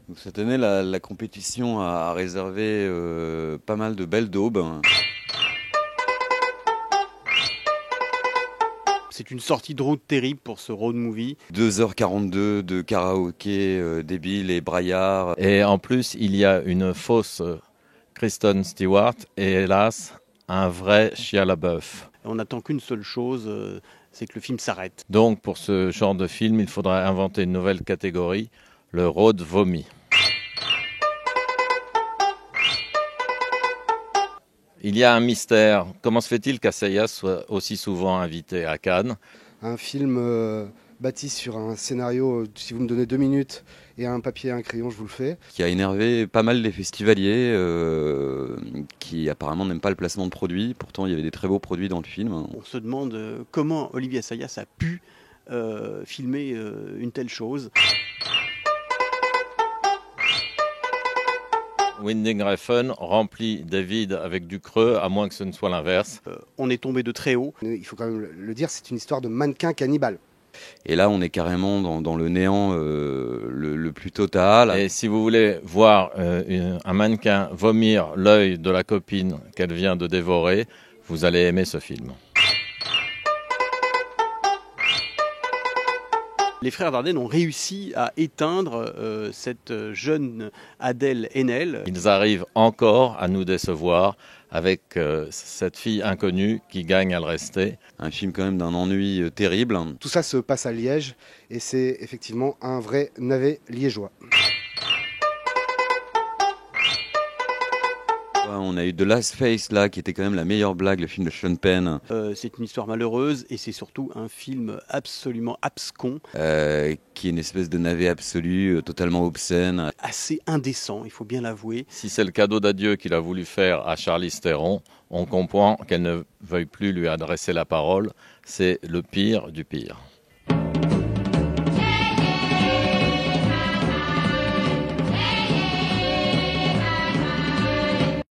Donc cette année, la compétition a réservé pas mal de belles daubes. C'est une sortie de route terrible pour ce road movie. 2h42 de karaoké débile et braillard. Et en plus, il y a une fausse Kristen Stewart et hélas, un vrai Shia LaBeouf. On n'attend qu'une seule chose, c'est que le film s'arrête. Donc pour ce genre de film, il faudrait inventer une nouvelle catégorie, le road vomi. Il y a un mystère. Comment se fait-il qu'Assayas soit aussi souvent invité à Cannes? Un film bâti sur un scénario, si vous me donnez 2 minutes et un papier et un crayon, je vous le fais. Qui a énervé pas mal les festivaliers qui apparemment n'aiment pas le placement de produits. Pourtant, il y avait des très beaux produits dans le film. On se demande comment Olivier Assayas a pu filmer une telle chose. Winding Refn remplit des vides avec du creux, à moins que ce ne soit l'inverse. On est tombé de très haut. Il faut quand même le dire, c'est une histoire de mannequin cannibale. Et là, on est carrément dans le néant le plus total. Et si vous voulez voir un mannequin vomir l'œil de la copine qu'elle vient de dévorer, vous allez aimer ce film. Les frères Dardenne ont réussi à éteindre cette jeune Adèle Haenel. Ils arrivent encore à nous décevoir avec cette fille inconnue qui gagne à le rester. Un film quand même d'un ennui terrible. Tout ça se passe à Liège et c'est effectivement un vrai navet liégeois. On a eu The Last Face là, qui était quand même la meilleure blague, le film de Sean Penn. C'est une histoire malheureuse et c'est surtout un film absolument abscon. Qui est une espèce de navet absolu, totalement obscène. Assez indécent, il faut bien l'avouer. Si c'est le cadeau d'adieu qu'il a voulu faire à Charlize Theron, on comprend qu'elle ne veuille plus lui adresser la parole. C'est le pire du pire.